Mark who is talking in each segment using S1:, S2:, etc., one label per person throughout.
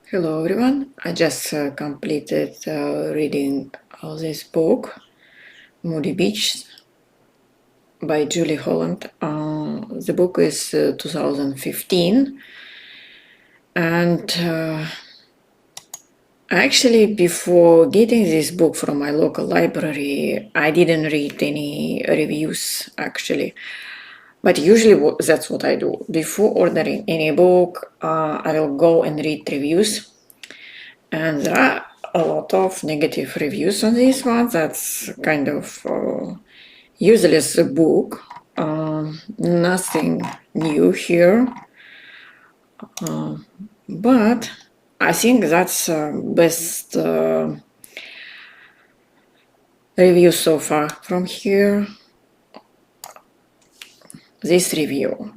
S1: Hello everyone. I just completed reading this book, Moody Bitches by Julie Holland. The book is 2015, and actually before getting this book from my local library, I didn't read any reviews actually. But usually that's what I do. Before ordering any book, I will go and read reviews. And there are a lot of negative reviews on this one. That's kind of useless book. Nothing new here. But I think that's best review so far from here. This review.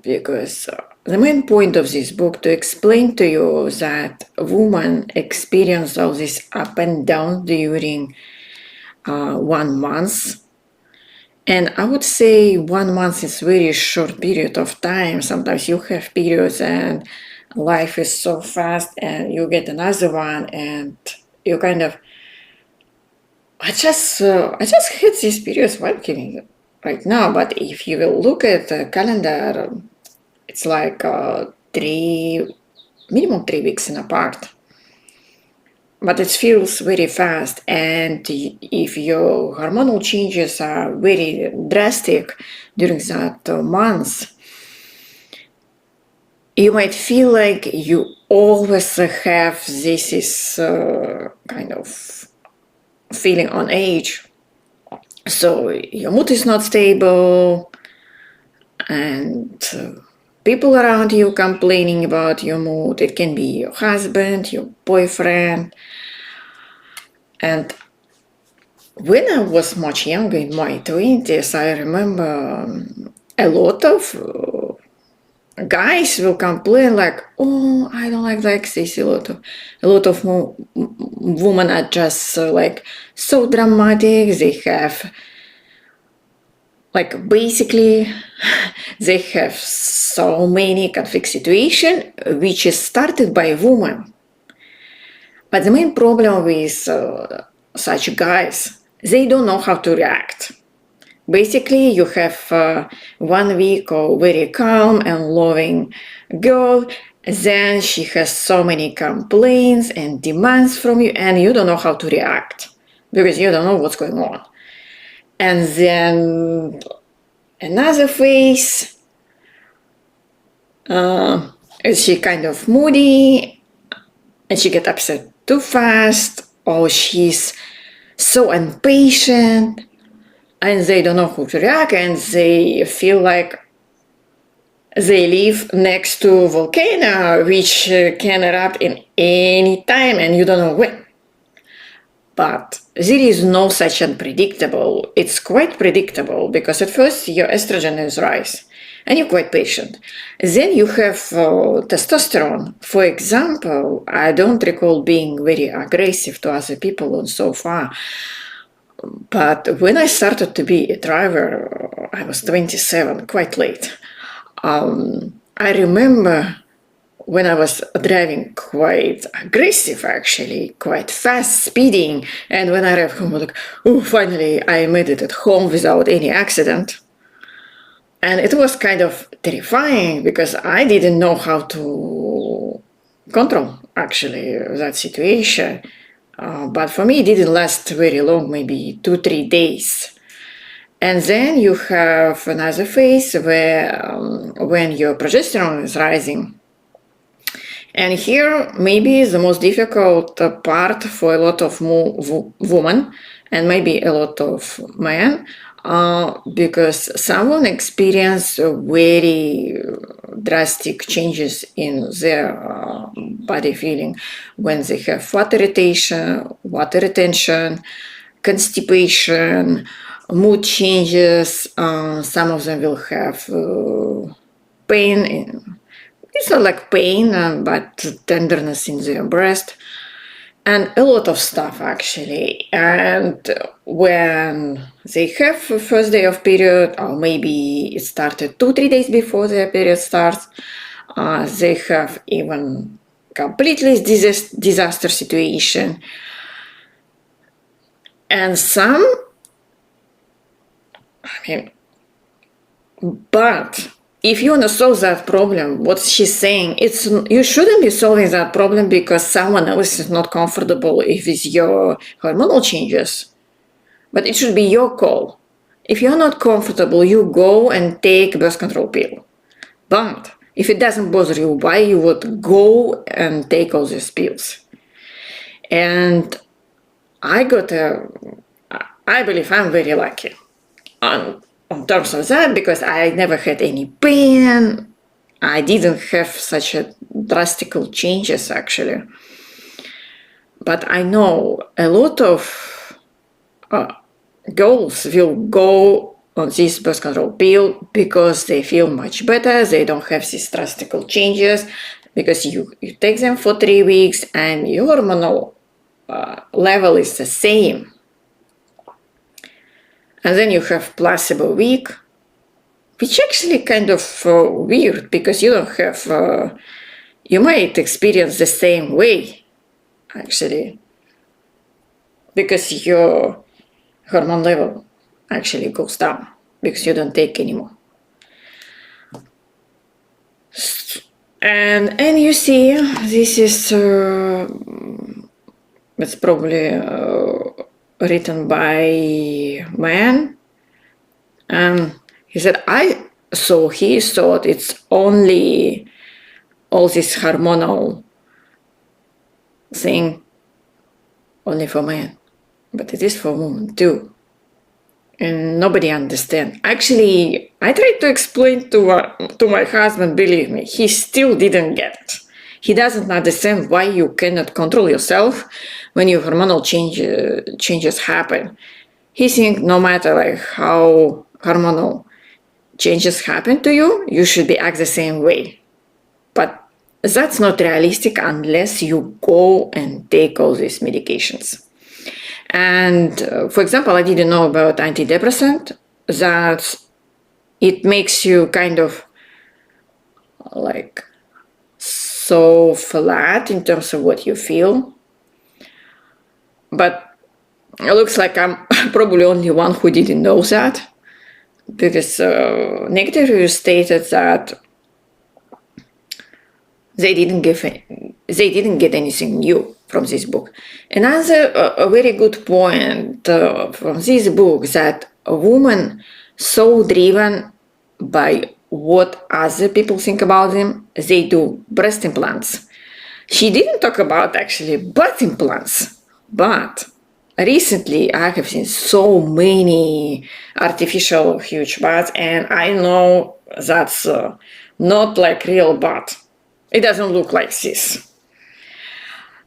S1: Because the main point of this book to explain to you that women experience all this up and down during 1 month. And I would say 1 month is very short period of time. Sometimes you have periods and life is so fast and you get another one and you kind of I just hit these periods while giving right now. But if you will look at the calendar, it's like minimum 3 weeks in apart. But it feels very fast, and if your hormonal changes are very drastic during that month, you might feel like you always have this is kind of feeling on edge. So your mood is not stable, and people around you complaining about your mood. It can be your husband, your boyfriend. And when I was much younger, in my 20s, I remember a lot of guys will complain like, oh, I don't like this. A lot of women are just like so dramatic. They have like basically they have so many conflict situations which is started by women. But the main problem with such guys, they don't know how to react. Basically, you have 1 week of very calm and loving girl. Then she has so many complaints and demands from you, and you don't know how to react because you don't know what's going on. And then another phase, she kind of moody, and she get upset too fast, or she's so impatient, and they don't know how to react, and they feel like they live next to a volcano which can erupt in any time, and you don't know when. But there is no such unpredictable. It's quite predictable because at first your estrogen is rise and you're quite patient. Then you have testosterone. For example, I don't recall being very aggressive to other people and so far. But when I started to be a driver, I was 27, quite late. I remember when I was driving quite aggressive, actually, quite fast, speeding. And when I arrived home, I was like, oh, finally, I made it at home without any accident. And it was kind of terrifying because I didn't know how to control, actually, that situation. But for me, it didn't last very long, maybe 2-3 days. And then you have another phase where when your progesterone is rising. And here, maybe the most difficult part for a lot of women and maybe a lot of men, because someone experience very drastic changes in their body feeling when they have water retention, constipation, mood changes. Some of them will have pain. It's not like pain, but tenderness in their breast. And a lot of stuff, actually. And when they have first day of period, or maybe it started 2-3 days before their period starts, they have even completely disaster situation. And some, but if you want to solve that problem, what she's saying, it's you shouldn't be solving that problem because someone else is not comfortable with your hormonal changes. But it should be your call. If you're not comfortable, you go and take birth control pill. But if it doesn't bother you, why you would go and take all these pills? And I believe I'm very lucky on terms of that because I never had any pain. I didn't have such a drastic changes actually. But I know a lot of girls will go on this birth control pill because they feel much better, they don't have these drastic changes, because you take them for 3 weeks and your hormonal level is the same. And then you have placebo week, which actually kind of weird because you don't have, you might experience the same way actually, because your hormone level actually goes down because you don't take anymore. And you see, this is it's probably written by man, and he said he thought it's only all this hormonal thing only for men, but it is for women too. And nobody understands. Actually, I tried to explain to my husband, believe me, he still didn't get it. He doesn't understand why you cannot control yourself when your hormonal changes happen. He thinks no matter like how hormonal changes happen to you, you should be act the same way. But that's not realistic unless you go and take all these medications. And for example, I didn't know about antidepressant, that it makes you kind of like so flat in terms of what you feel. But it looks like I'm probably only one who didn't know that, because negative reviews stated that they didn't get anything new from this book. Another a very good point from this book, that a woman so driven by what other people think about them, they do breast implants. She didn't talk about actually butt implants, but recently I have seen so many artificial huge butts, and I know that's not like real butt. It doesn't look like this.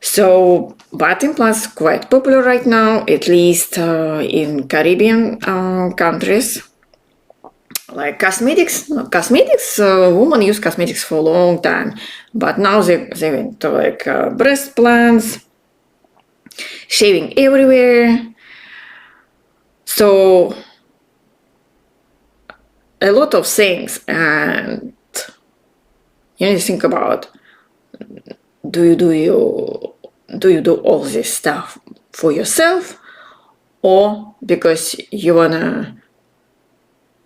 S1: So butt implants quite popular right now, at least in Caribbean countries. Like cosmetics, women use cosmetics for a long time, but now they went to like breast plants, shaving everywhere. So a lot of things, and you need to think about, do you do all this stuff for yourself, or because you wanna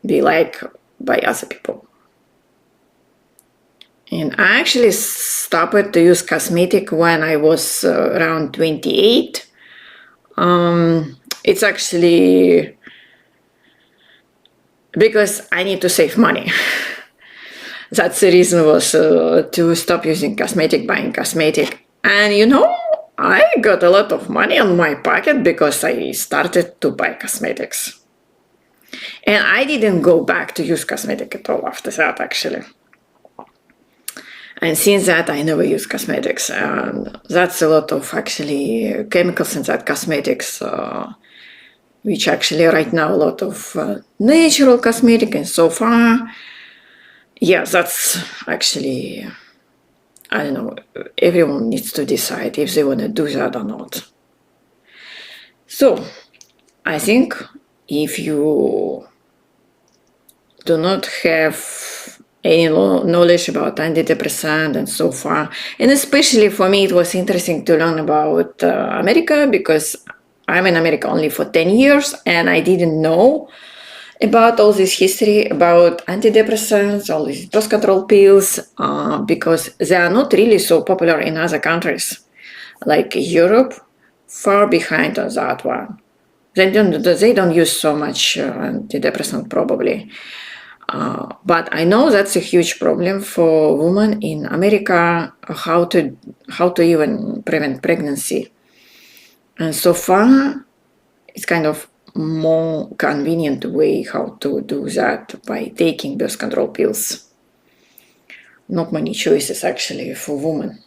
S1: be liked by other people? And I actually stopped to use cosmetic when I was around 28. It's actually because I need to save money. That's the reason was to stop using cosmetic, buying cosmetic. And I got a lot of money on my pocket because I started to buy cosmetics. And I didn't go back to use cosmetic at all after that, actually. And since that, I never use cosmetics. And that's a lot of actually chemicals in that cosmetics, which actually right now a lot of natural cosmetic. And so far, yeah, that's actually, I don't know, everyone needs to decide if they want to do that or not. So I think if you do not have any knowledge about antidepressant and so far. And especially for me, it was interesting to learn about America, because I'm in America only for 10 years and I didn't know about all this history about antidepressants, all these birth control pills, because they are not really so popular in other countries. Like Europe, far behind on that one. They don't use so much antidepressant probably. But I know that's a huge problem for women in America, how to even prevent pregnancy. And so far, it's kind of more convenient way how to do that by taking birth control pills. Not many choices actually for women.